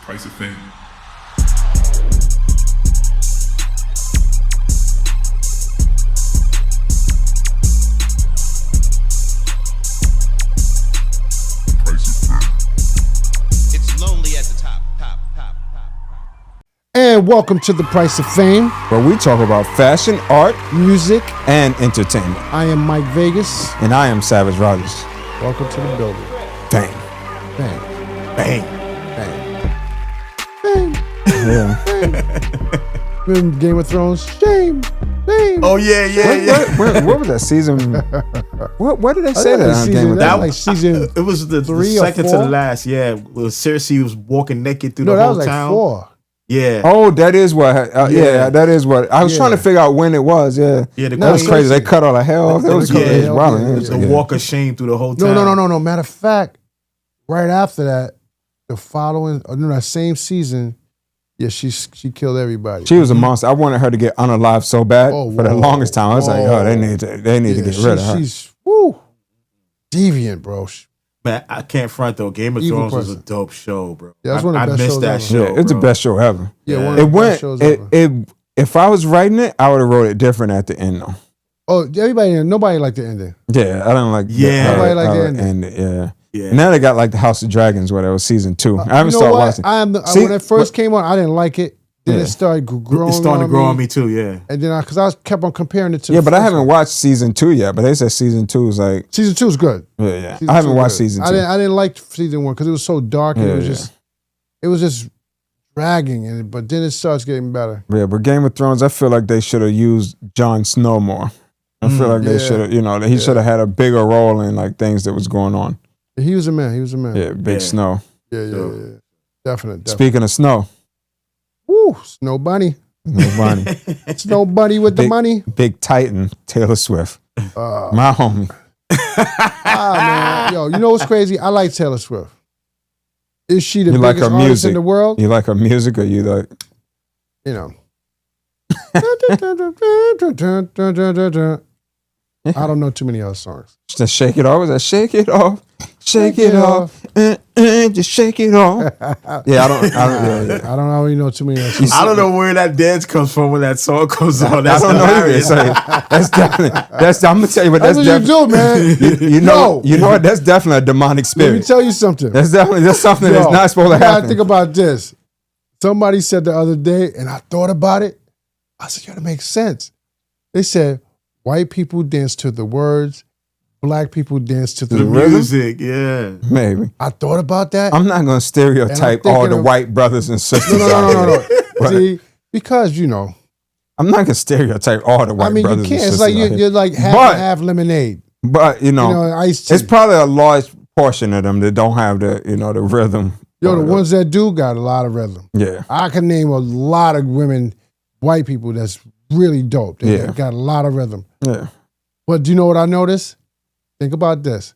Price of Fame. It's lonely at the top. And welcome to The Price of Fame, where we talk about fashion, art, music, and entertainment. I am Mike Vegas. And I am Savage Rogers. Welcome to the building. Bang. Bang. Bang. Bang. Bang. Yeah. Bang. In Game of Thrones, shame. Shame. Oh, yeah. What was that season? What did they say that on Game of That Thrones? like season It was the second to the last, yeah. Well, Cersei was walking naked through the whole that was like town. 4. Yeah. Oh, that is what. Yeah, that is what. I was trying to figure out when it was. Yeah, Yeah, that was crazy. They cut all the hair off. That was crazy. Yeah, Wow. yeah, The walk of shame through the whole town. No. Matter of fact, right after that, that same season, yeah, she killed everybody. She was a monster. I wanted her to get unalived so bad for the longest time. I was like, oh, they need to get rid of her. She's deviant, bro. Man, I can't front though. Game of Evil Thrones was a person. dope show, bro. Yeah, that's one of the best I missed shows that ever. show. Yeah, it's bro. the best show ever. Yeah, one of It the best went. shows ever. If I was writing it, I would have wrote it different at the end though. Oh, nobody liked the ending. Yeah, I don't like. Yeah. Nobody liked the ending. Yeah. Yeah. And now they got like the House of Dragons, where that was season 2. I haven't started watching. When it first came on, I didn't like it. Then it started growing. It's starting to grow on me too, yeah. And then because I kept on comparing it to. Yeah, but I haven't watched season 2 yet. But they said season 2 is like. Season 2 is good. Yeah. I haven't watched season 2. I didn't like season 1 because it was so dark and it was just dragging. But then it starts getting better. Yeah, but Game of Thrones, I feel like they should have used Jon Snow more. I feel like they should have, he should have had a bigger role in like things that was going on. He was a man. Yeah, big Snow. Yeah. Definitely. Speaking of snow. Woo, Snow Bunny. Snow Bunny with the money. Big Titan, Taylor Swift. My homie. Man. Yo, you know what's crazy? I like Taylor Swift. Is she the biggest artist in the world? You like her music or you like? You know. I don't know too many other songs. Just shake it off. Was that shake it off? Shake it off. Just shake it off. Yeah, I don't really know too many other songs. I don't know where that dance comes from when that song comes on. That's I don't know either. hilarious. So that's definitely. I'm gonna tell you, but that's what you do, man. You know what? That's definitely a demonic spirit. Let me tell you something. That's something that's not supposed to happen. Think about this. Somebody said the other day, and I thought about it. I said, that makes sense. They said, white people dance to the words, black people dance to the rhythm. Music, yeah. Maybe. I thought about that. I'm not going to stereotype all the white brothers and sisters. No. See, because, I'm not going to stereotype all the white brothers and sisters. It's like you're like half lemonade. But, iced tea. It's probably a large portion of them that don't have the rhythm. The ones that do got a lot of rhythm. Yeah. I can name a lot of women, white people that's really dope. They got a lot of rhythm. Yeah. But do you know what I noticed? Think about this.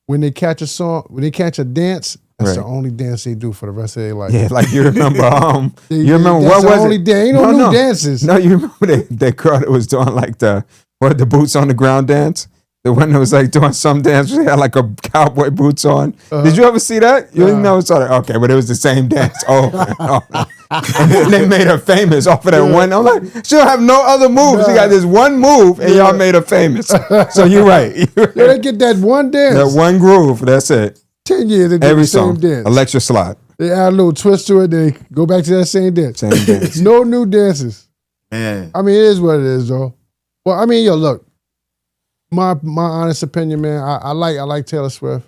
When they catch a song, when they catch a dance, that's the only dance they do for the rest of their life. Yeah, like you remember, what was the only it? Ain't no new dances. No, you remember that girl that was doing like the boots on the ground dance? The one that was like doing some dance, she had like a cowboy boots on. Did you ever see that? You didn't know it's okay, but it was the same dance over and over. And then they made her famous off of that one. I'm like, she don't have no other moves. She got this one move, and y'all made her famous. So you're right. They get that one dance. That one groove. That's it. 10 years they do Every the same song. dance. Electric slide. They add a little twist to it. They go back to that same dance. Same dance. No new dances. Man. I mean, it is what it is, though. Well, I mean, look. My honest opinion, man. I like Taylor Swift,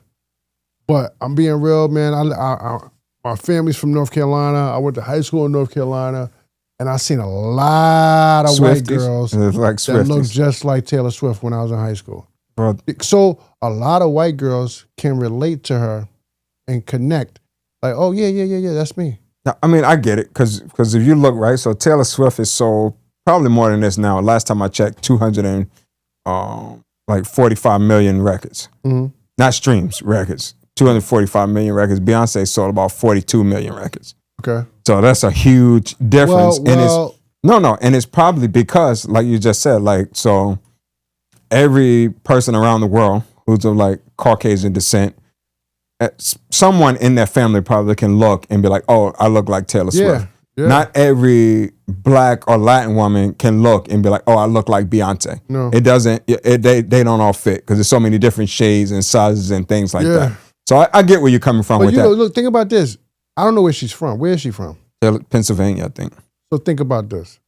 but I'm being real, man. My family's from North Carolina. I went to high school in North Carolina, and I seen a lot of Swifties. white girls Like that looked just like Taylor Swift when I was in high school. Bro. So a lot of white girls can relate to her and connect. Like, oh yeah, that's me. I mean, I get it because if you look right, so Taylor Swift is sold probably more than this now. Last time I checked, 245 million records, not streams, records. 245 million records. Beyonce sold about 42 million records. Okay, so that's a huge difference. Well, and it's probably because, like you just said, like so, every person around the world who's of like Caucasian descent someone in their family probably can look and be like, oh, I look like Taylor Swift. Yeah. Not every black or Latin woman can look and be like, oh, I look like Beyonce. No. It doesn't, they don't all fit because there's so many different shades and sizes and things like that. So I get where you're coming from with that. Look, think about this. I don't know where she's from. Where is she from? Pennsylvania, I think. So think about this.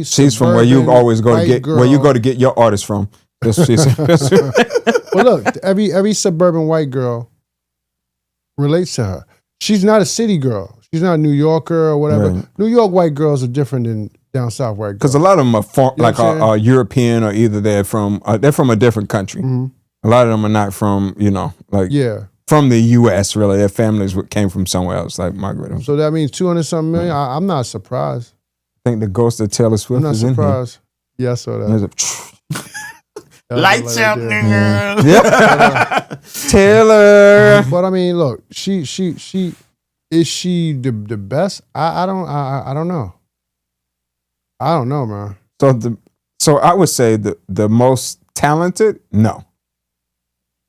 She's from where you always go to get where you go to get your artist from. Well, look, every suburban white girl relates to her. She's not a city girl. She's not a New Yorker or whatever. Right. New York white girls are different than down south white girls. Because a lot of them are European or either they're from a different country. Mm-hmm. A lot of them are not from from the U.S. Really, their families came from somewhere else, like Margaret. So that means 200-something million. I'm not surprised. I think the ghost of Taylor Swift is in here. I'm not surprised. Yeah, I saw that. Lights out, nigga. Yeah. Taylor. But I mean, look, she is she the best? I don't know. I don't know, man. So I would say the most talented, no.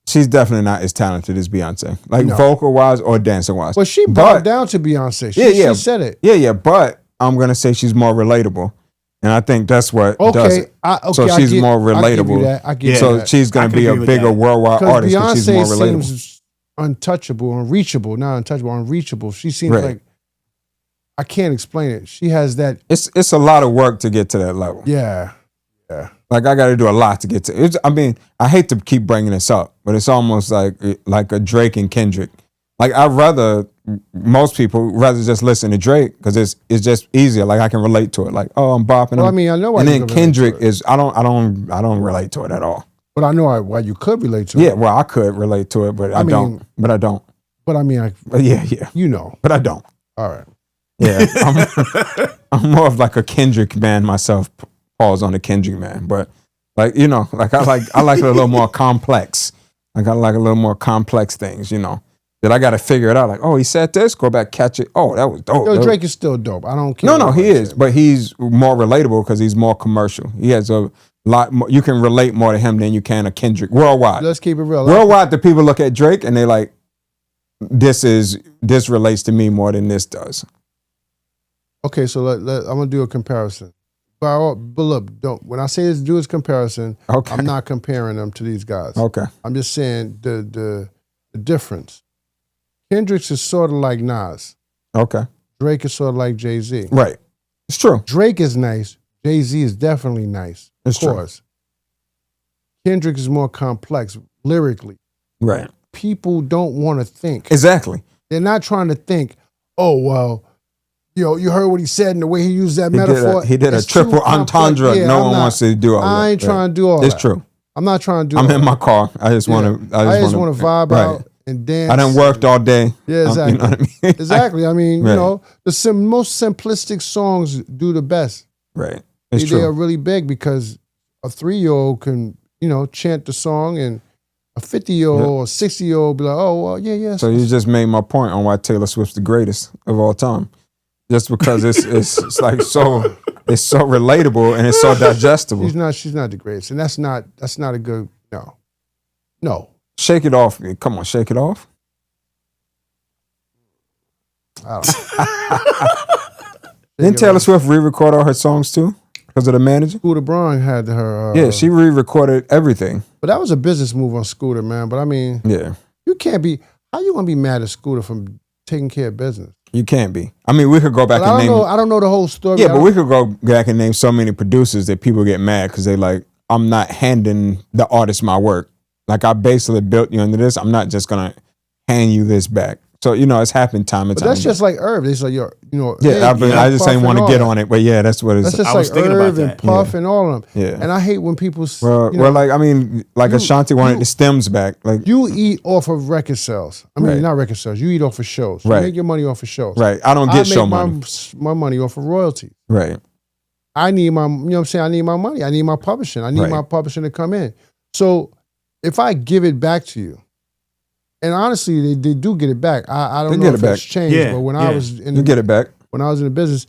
She's definitely not as talented as Beyonce, vocal wise or dancing wise. But she brought down to Beyonce. She said it. Yeah. But I'm gonna say she's more relatable, and I think that's what does it. So she's more relatable. I give you so that. she's gonna be a bigger worldwide artist because she's more relatable. Seems untouchable, unreachable, not untouchable, unreachable. She seems like I can't explain it. She has that. It's a lot of work to get to that level. Yeah. Like I got to do a lot to get to it. I mean, I hate to keep bringing this up, but it's almost like a Drake and Kendrick. Like most people rather just listen to Drake because it's just easier. Like I can relate to it. Like, oh, I'm bopping. Well, I mean, I know why. And then Kendrick is I don't relate to it at all. But I know why you could relate to it. Yeah, well, I could relate to it, but I don't. But I don't. But I mean, yeah. You know. But I don't. All right. Yeah, I'm more of like a Kendrick man myself. Pause on the Kendrick man, but I like a little more complex. Like I like a little more complex things, that I got to figure it out. Like, oh, he said this, go back, catch it. Oh, that was dope. Drake is still dope. I don't care. No, he is, but he's more relatable because he's more commercial. He has a lot more. You can relate more to him than you can a Kendrick worldwide. Let's keep it real. Worldwide, the people look at Drake and they like, this relates to me more than this does. Okay, so I'm gonna do a comparison. But look, when I say this, do this comparison, I'm not comparing them to these guys. Okay. I'm just saying the difference. Kendrick is sort of like Nas. Okay. Drake is sort of like Jay-Z. Right. It's true. Drake is nice. Jay-Z is definitely nice. Of course. True. Kendrick is more complex lyrically. Right. People don't want to think. Exactly. They're not trying to think, oh, well, you heard what he said and the way he used that metaphor. He did a triple entendre. Yeah, no one wants to do all that. I ain't trying to do all that. It's true. I'm not trying to do I'm in my car. I just want to vibe out and dance. I done worked all day. Yeah, exactly. You know what I mean? Exactly. I mean, the most simplistic songs do the best. Right. It's true. They are really big because a 3-year-old can, chant the song and a 50-year-old or 60-year-old be like, oh, well, yeah. So you just made my point on why Taylor Swift's the greatest of all time. Just because it's like so relatable and it's so digestible. She's not the greatest, and that's not a good no. Shake it off. Come on, shake it off. I don't know. Didn't Taylor Swift re-record all her songs too because of the manager? Scooter Braun had her. Yeah, she re-recorded everything. But that was a business move on Scooter, man. But I mean, you can't be. How you gonna be mad at Scooter from taking care of business? You can't be. I mean, we could go back and name. I don't know the whole story. Yeah, but we could go back and name so many producers that people get mad because they like, I'm not handing the artist my work. Like I basically built you into this. I'm not just gonna hand you this back. So it's happened time and time. That's just like Irv. It's like I just ain't want to get on it, but yeah, that's what it's. That's just like Irv and Puff and all of them. Yeah, and I hate when people. Ashanti wanted the stems back. Like you eat off of record sales. I mean, not record sales. You eat off of shows. Right. You make your money off of shows. Right. I don't get show money. My money off of royalties. Right. I need my. You know what I'm saying? I need my money. I need my publishing. I need my publishing to come in. So if I give it back to you. And honestly, they do get it back. I don't know if it's changed, but when I was in get it back. When I was in the business,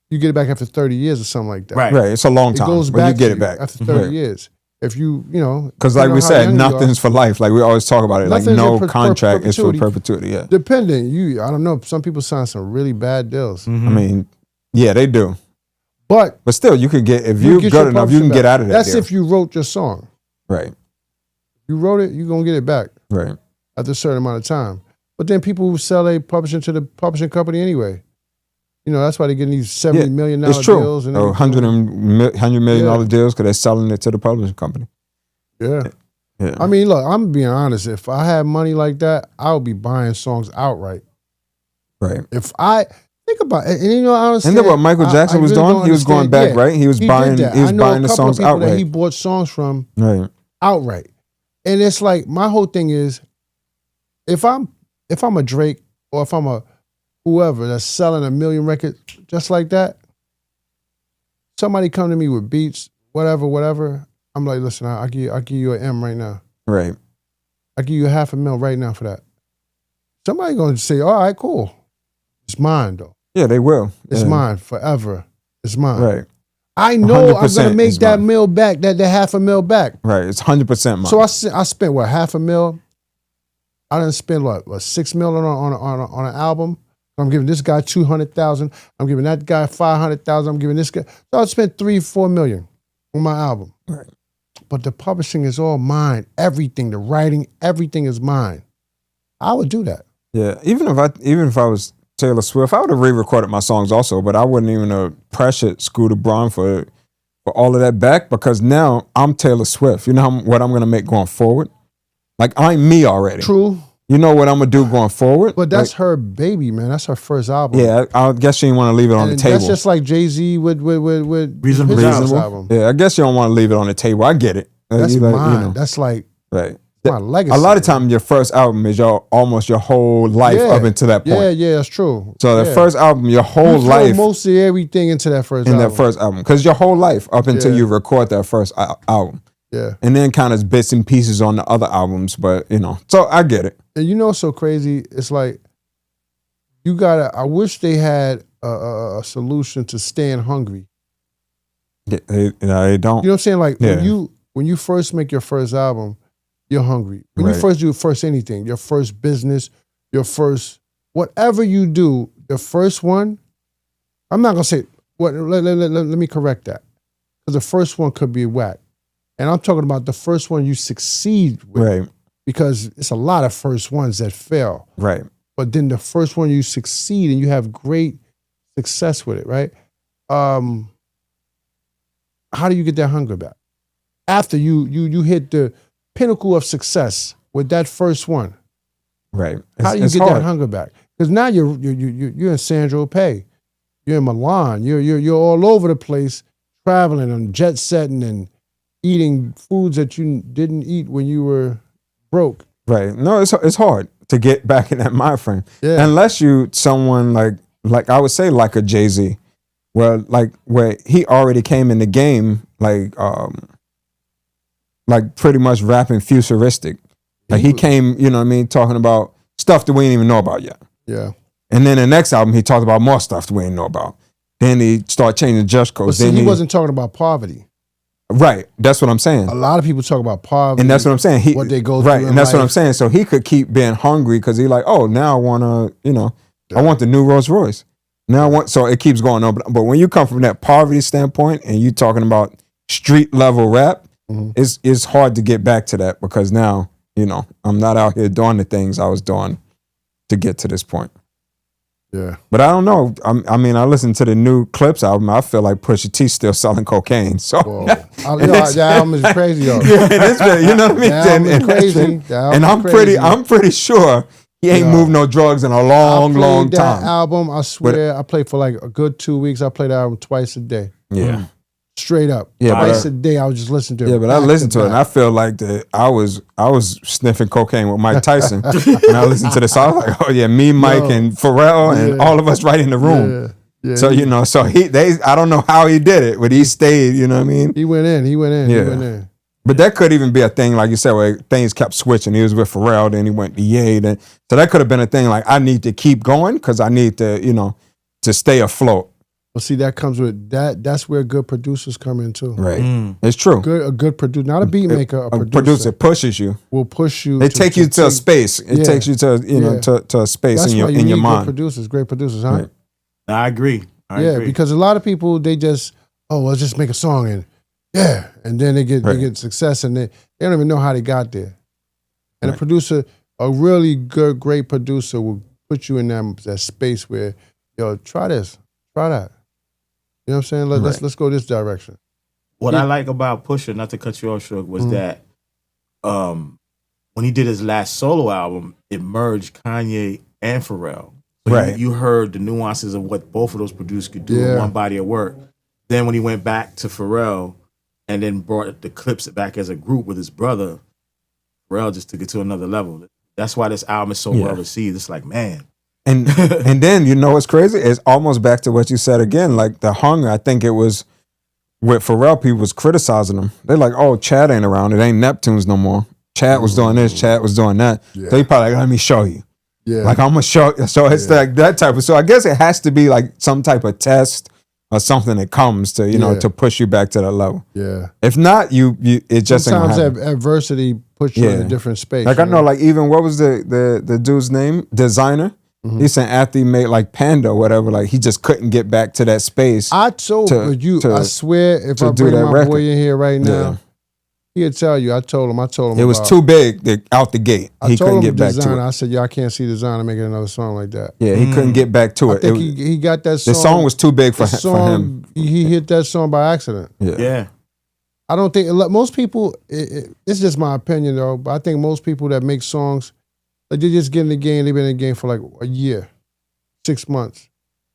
you get it back after 30 years or something like that. Right. It's a long time. It goes back. You get it back after 30 years. If you know, because like we said, nothing's for life. Like we always talk about it. Like Nothing's no in contract is for perpetuity. Yeah. Depending, I don't know. Some people sign some really bad deals. I mean, yeah, they do. But still, you could get if you're good enough, you can get out of that. That's deal. if you wrote your song. Right. You wrote it, you're gonna get it back. Right. After a certain amount of time. But then people who sell a publishing to the publishing company anyway. You know, that's why they're getting these $70 million it's true. deals. And $100 million deals because they're selling it to the publishing company. Yeah. Yeah. I mean, look, I'm being honest. If I had money like that, I would be buying songs outright. Right. If I think about it, and you know, I understand. And then what Michael Jackson was doing, he was going back, right? He was buying the songs outright. That he bought songs from right. outright. And it's like, my whole thing is, if I'm a Drake or if I'm a whoever that's selling 1 million records just like that, somebody come to me with beats, whatever. I'm like, listen, I'll give you an M right now. Right. I'll give you $500,000 right now for that. Somebody gonna say, all right, cool. It's mine though. Yeah, they will. It's mine forever. It's mine. Right. I know I'm gonna make that $1,000,000 back, that $500,000 back. Right. It's 100% mine. So I spent what, $500,000? I didn't spend what, $6 million on an album. I'm giving this guy $200,000. I'm giving that guy $500,000. I'm giving this guy. So I spent $3-4 million on my album. Right. But the publishing is all mine. Everything, the writing, everything is mine. I would do that. Yeah. Even if I was Taylor Swift, I would have re-recorded my songs also, but I wouldn't even have pressured Scooter Braun for all of that back because now I'm Taylor Swift. You know what I'm gonna make going forward? Like I'm me already. True. You know what I'm gonna do going forward? But that's her baby, man. That's her first album. Yeah, I guess she didn't want to leave it on the table. That's just like Jay-Z with Reasonable album. Yeah, I guess you don't want to leave it on the table. I get it. That's mine. You know. That's like right. My legacy. A lot of times, your first album is almost your whole life up until that point. Yeah, that's true. So the first album, your whole life, mostly everything into that first album. In that first album, because your whole life up until you record that first album. Yeah. And then kind of bits and pieces on the other albums, but you know, so I get it. And you know what's so crazy? It's like I wish they had a solution to staying hungry. Yeah, they don't. You know what I'm saying? Like when you first make your first album, you're hungry. When you first do anything, your first business, your first whatever you do, the first one, I'm not gonna say what let me correct that. Because the first one could be whack. And I'm talking about the first one you succeed with. Right. Because it's a lot of first ones that fail. Right. But then the first one you succeed and you have great success with it, right? How do you get that hunger back? After you hit the pinnacle of success with that first one. Right. How do you get that hunger back? Because now you're in San Tropez. You're in Milan. You're all over the place, traveling and jet setting and eating foods that you didn't eat when you were broke. Right. No, it's hard to get back in that mind frame. Yeah. Unless you someone like I would say like a Jay-Z, where he already came in the game like pretty much rapping futuristic. Like he came, you know what I mean, talking about stuff that we didn't even know about yet. Yeah. And then the next album he talked about more stuff that we didn't know about. Then he started changing just codes. But see, he wasn't talking about poverty. Right, that's what I'm saying. A lot of people talk about poverty, and that's what I'm saying. What they go through, right, and that's what I'm saying. So he could keep being hungry because he like, oh, now I want to, I want the new Rolls Royce. Now I want, so it keeps going on. But when you come from that poverty standpoint and you talking about street level rap, it's hard to get back to that because now I'm not out here doing the things I was doing to get to this point. Yeah, but I don't know. I mean, I listened to the new Clips album. I feel like Pusha T's still selling cocaine. So that album is crazy, though. Yeah, it is. You know what I mean? That album is crazy. And I'm pretty sure he ain't moved no drugs in a long time. That album, I swear, I played for like a good 2 weeks. I played that album twice a day. Yeah. Straight up. Yeah, twice a day I would just listen to it. Yeah, but I listened to it and I feel like I was sniffing cocaine with Mike Tyson. And I listened to the song, like, oh yeah, me, Mike, and Pharrell, and all of us right in the room. Yeah, so I don't know how he did it, but he stayed, you know what I mean? He went in. Yeah. But that could even be a thing, like you said, where things kept switching. He was with Pharrell, then he went to Ye. So that could have been a thing like, I need to keep going because I need to, to stay afloat. But see, that comes with that. That's where good producers come in too. Right. It's true. A good producer, not a beat maker, a producer pushes you. Will push you. They take you to a space. It takes you to to a space that's in your why you need mind. Great producers, huh? Right. I agree. I agree. Because a lot of people they just let's just make a song and and then they get success and they don't even know how they got there. And a producer, a really good, great producer will put you in that space where, try this, try that. You know what I'm saying? Let's go this direction. What I like about Pusha, not to cut you off, Shook, was that when he did his last solo album, it merged Kanye and Pharrell. So you heard the nuances of what both of those producers could do in one body of work. Then when he went back to Pharrell and then brought the Clips back as a group with his brother, Pharrell just took it to another level. That's why this album is so well received. It's like, man. And then what's crazy? It's almost back to what you said again, like the hunger. I think it was with Pharrell, people was criticizing him. They're like, oh, Chad ain't around. It ain't Neptunes no more. Chad was doing this, Chad was doing that. Yeah. So he probably like, let me show you. Yeah. Like I'm gonna show. So it's like that type of. So I guess it has to be like some type of test or something that comes to to push you back to that level. Yeah. If not, it just sometimes adversity puts you in a different space. Like I know, like even what was the dude's name? Designer. Mm-hmm. He said after he made like Panda or whatever, like he just couldn't get back to that space. I swear, if I bring my boy in here right now, he'd tell you. I told him. It was too big out the gate. He couldn't get back to it. I said, I can't see Designer making another song like that. Yeah, he couldn't get back to it. I think he got that song. The song was too big for him. He hit that song by accident. Yeah. I don't think most people. It's just my opinion though, but I think most people that make songs, like they just get in the game. They've been in the game for like a year, 6 months,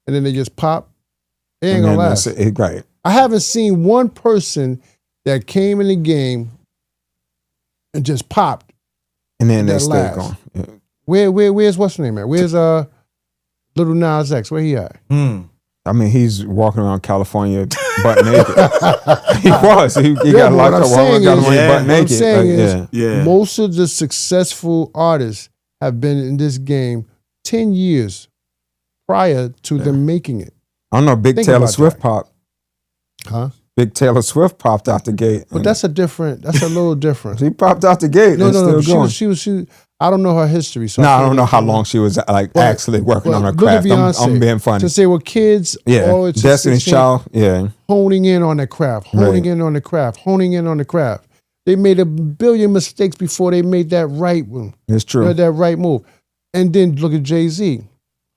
and then they just pop. They ain't gonna last. Right. I haven't seen one person that came in the game and just popped, and then they stayed gone. Yeah. Where's what's the name at? Where's Little Nas X? Where he at? I mean, he's walking around California butt naked. He was. He got locked up walking around California butt naked. What I'm saying is, most of the successful artists have been in this game 10 years prior to them making it. I don't know. Big Taylor Swift popped. Huh? Big Taylor Swift popped out the gate. But that's a little different. She popped out the gate. No. She was. I don't know her history. So I don't know how long she was actually working on her craft. I'm being funny. To say what kids, Destiny's Child, honing in on their craft, honing in on the craft. They made a billion mistakes before they made that right one. It's true. That right move. And then look at Jay-Z,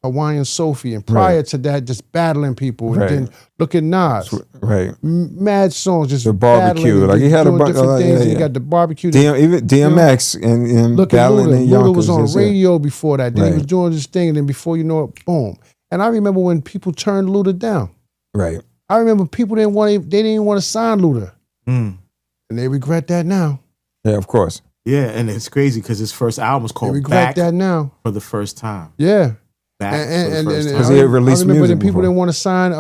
Hawaiian Sophie, and prior to that, just battling people. And then look at Nas. Right. Mad songs, just the barbecue. Like he had a bunch of things. He got the barbecue. Even DMX and look battling at in Luda. Yonkers. Luda was on radio before that. Then he was doing this thing, and then before you know it, boom. And I remember when people turned Luda down. Right. I remember people didn't want to sign Luda. And they regret that now. Yeah, of course. Yeah, and it's crazy because his first album was called they regret Back that now. for the first time. Yeah. Because he had released music. Then people didn't want to sign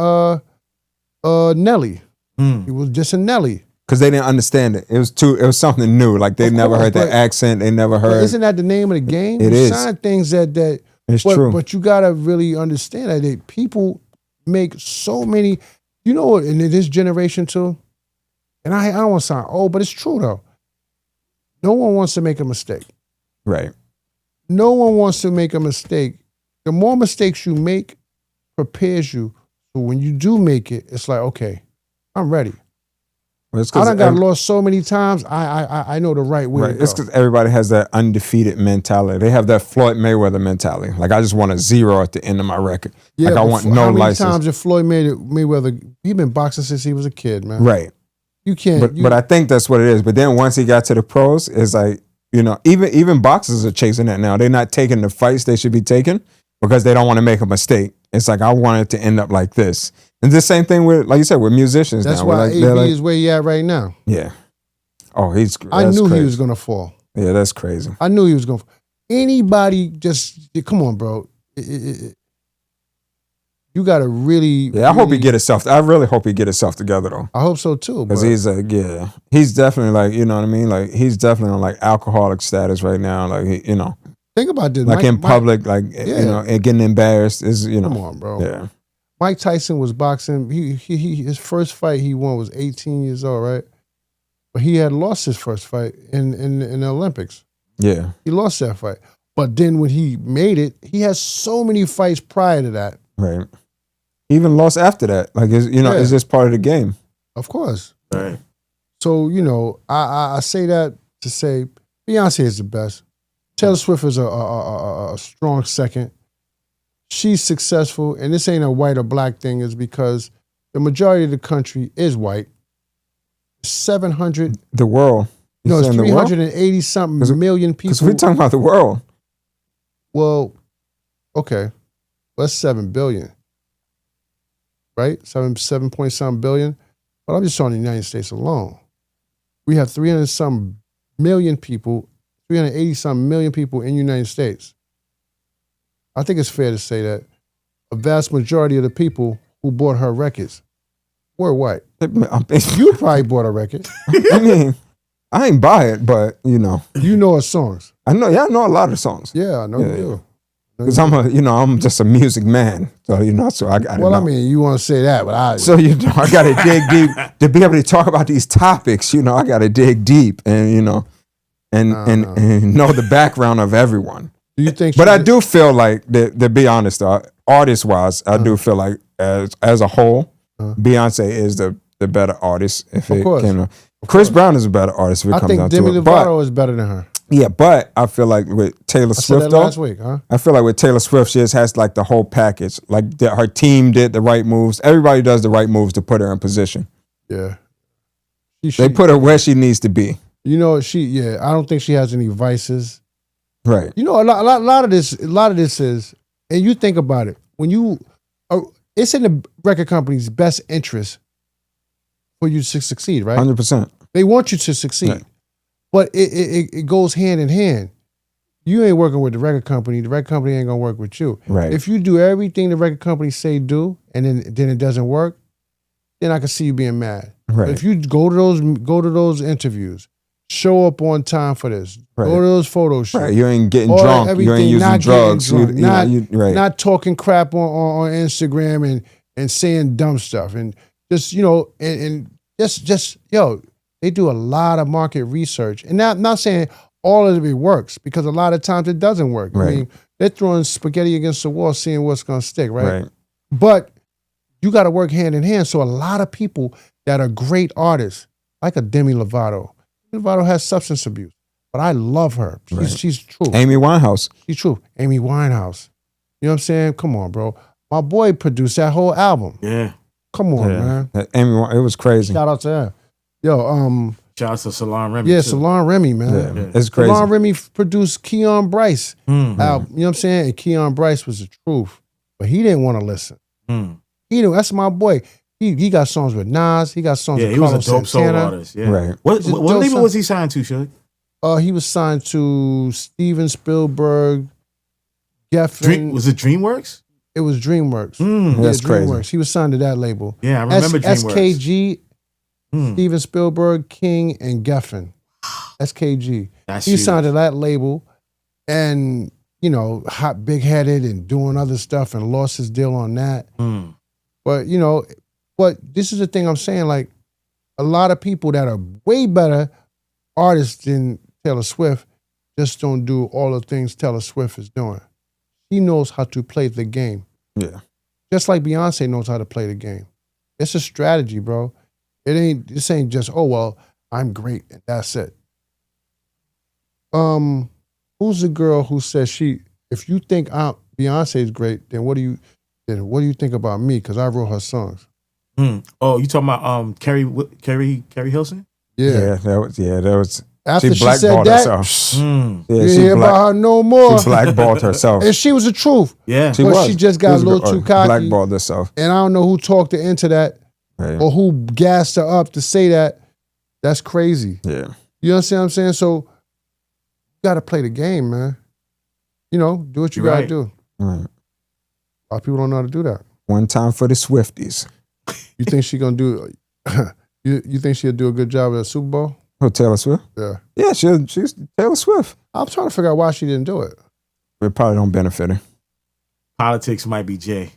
Nelly. He was just a Nelly. Because they didn't understand it. It was something new. Like they never heard that accent. They never heard. Isn't that the name of the game? It is. Sign things that it's true. But you gotta really understand that people make so many. You know what? In this generation too, and I don't want to sound old, but it's true though. No one wants to make a mistake. Right. No one wants to make a mistake. The more mistakes you make prepares you. So when you do make it, it's like, okay, I'm ready. Well, I done got lost so many times. I know the right way to go. It's because everybody has that undefeated mentality. They have that Floyd Mayweather mentality. Like, I just want a 0 at the end of my record. Yeah, like, I want no license. How many times did Floyd Mayweather, he been boxing since he was a kid, man. Right. You can't. But I think that's what it is. But then once he got to the pros, it's like, even boxers are chasing that now. They're not taking the fights they should be taking because they don't want to make a mistake. It's like, I want it to end up like this. And the same thing with, like you said, with musicians. That's now. why AB is where he at right now. Yeah. Oh, I knew he was going to fall. Yeah, that's crazy. I knew he was going to fall. Anybody come on, bro. You got to really. Yeah, I hope he get himself. I really hope he get himself together though. I hope so too. Because he's definitely like, you know what I mean? Like he's definitely on like alcoholic status right now. Like think about this. Like in public, like and getting embarrassed is Come on, bro. Yeah. Mike Tyson was boxing. His first fight he won was 18 years old, right? But he had lost his first fight in the Olympics. Yeah. He lost that fight. But then when he made it, he has so many fights prior to that. Right. He even lost after that. Like, it's just part of the game. Of course. Right. So, I say that to say Beyonce is the best. Taylor Swift is a strong second. She's successful, and this ain't a white or black thing, is because the majority of the country is white. 700. The world. No, it's 380 something million people. Because we're talking about the world. Well, okay. That's 7 billion. Right? 7 point something billion. But I'm just talking the United States alone. We have 300 something million people, 380 something million people in the United States. I think it's fair to say that a vast majority of the people who bought her records were white. You probably bought a record. I mean, I ain't buy it, but You know her songs. I know a lot of songs. Yeah, I know you do. Because I'm just a music man. So, so I got to Well, I mean, you want to say that, but I got to dig deep to be able to talk about these topics. I got to dig deep and, and know the background of everyone. Do you think? But I do feel like, to be honest, artist wise, I do feel like as a whole, Beyonce is the better artist. If it came to Chris Brown is a better artist. If it comes down to it. I think Demi Lovato is better than her. Yeah, but I feel like with Taylor Swift, though, last week, huh? I feel like with Taylor Swift, she just has like the whole package. Like her team did the right moves. Everybody does the right moves to put her in position. Yeah, they put her where she needs to be. I don't think she has any vices. Right. A lot of this is, and you think about it, it's in the record company's best interest for you to succeed, right? 100%. They want you to succeed. Right. But it goes hand in hand. You ain't working with the record company. The record company ain't gonna work with you. Right. If you do everything the record company say do, and then it doesn't work, then I can see you being mad. Right. But if you go to those interviews, show up on time for this, go to those photo shoots. Right. You ain't getting drunk. You ain't using drugs. Not talking crap on Instagram and saying dumb stuff, and just they do a lot of market research. And I'm not saying all of it works, because a lot of times it doesn't work. Right. I mean, they're throwing spaghetti against the wall, seeing what's going to stick, right? Right. But you got to work hand in hand. So a lot of people that are great artists, like a Demi Lovato. Demi Lovato has substance abuse, but I love her. She's true. Amy Winehouse. She's true. Amy Winehouse. You know what I'm saying? Come on, bro. My boy produced that whole album. Yeah. Come on, man. It was crazy. Shout out to her. Yo, shout out to Salon Remy. Yeah, too. Salon Remy, man. Yeah. It's crazy. Salon Remy produced Keon Bryce Mm-hmm. album. You know what I'm saying? And Keon Bryce was the truth, but he didn't want to listen. Mm. That's my boy. He got songs with Nas. He got songs with Carlos was a dope Santana. solo artist. Yeah. Right. What label was he signed to, Shug? He was signed to Steven Spielberg, Geffen. Was it DreamWorks? It was DreamWorks. That's crazy. DreamWorks. He was signed to that label. Yeah, I remember DreamWorks. SKG, Steven Spielberg, King, and Geffen. SKG. He signed to that label, and hot, big-headed, and doing other stuff, and lost his deal on that. But this is the thing I'm saying. Like, a lot of people that are way better artists than Taylor Swift just don't do all the things Taylor Swift is doing. He knows how to play the game. Yeah. Just like Beyonce knows how to play the game. It's a strategy, bro. This ain't just, oh, well, I'm great and that's it. Who's the girl who says if you think Beyonce is great, then what do you think about me? Because I wrote her songs. Oh, you talking about Carrie Hilson? Yeah. That was After she blackballed herself. You didn't hear about her no more. She blackballed herself. And she was the truth. Yeah. She just got a little too cocky. Blackballed herself. And I don't know who talked her into that or who gassed her up to say that. That's crazy. Yeah. You understand what I'm saying? So you got to play the game, man. Do what you got to do. Right. A lot of people don't know how to do that. One time for the Swifties. You think she going to do you think she'll do a good job at the Super Bowl? Oh, Taylor Swift? Yeah. Yeah, she's Taylor Swift. I'm trying to figure out why she didn't do it. It probably don't benefit her. Politics might be Jay.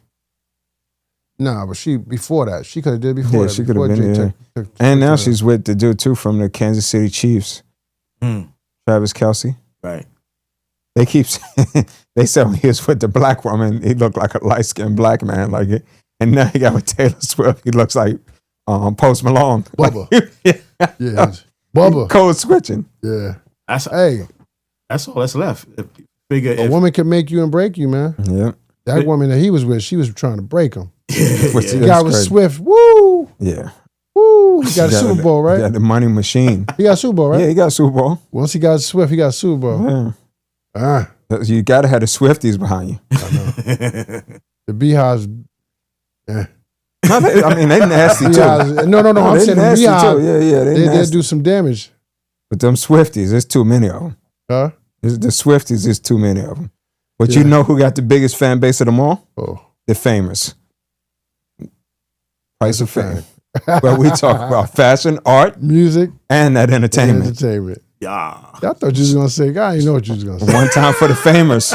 Nah, but before that, she could have did before Yeah, that. she could before have been. Jay Yeah. took And now her. she's with the dude too from the Kansas City Chiefs, Travis Kelce. Right. They keep saying, they said when he was with the black woman, he looked like a light skinned black man, like it. And now he got with Taylor Swift, he looks like Post Malone. Bubba. Yeah. Yeah, Bubba. Code switching. Yeah. That's all that's left. Figure A woman can make you and break you, man. Yeah. That woman that he was with, she was trying to break him. Which The is guy was crazy. Swift. Woo! Yeah. Woo! He got a Super Bowl, He right? got the money machine. He got a Super Bowl, right? Yeah, he got a Super Bowl. Once he got Swift, he got a Super Bowl. Yeah. You got to have the Swifties behind you. The Beehives. Yeah. No, they nasty too. No. I'm they saying the nasty Beehives. too. Yeah, They nasty. do some damage. But them Swifties, there's too many of them. Huh? The Swifties, there's too many of them. But you know who got the biggest fan base of them all? Oh. The famous. Price of Fame. Where we talk about fashion, art, music, and that entertainment. entertainment. Yeah. I thought you was gonna say, I didn't know what you was gonna say. One time for the famous.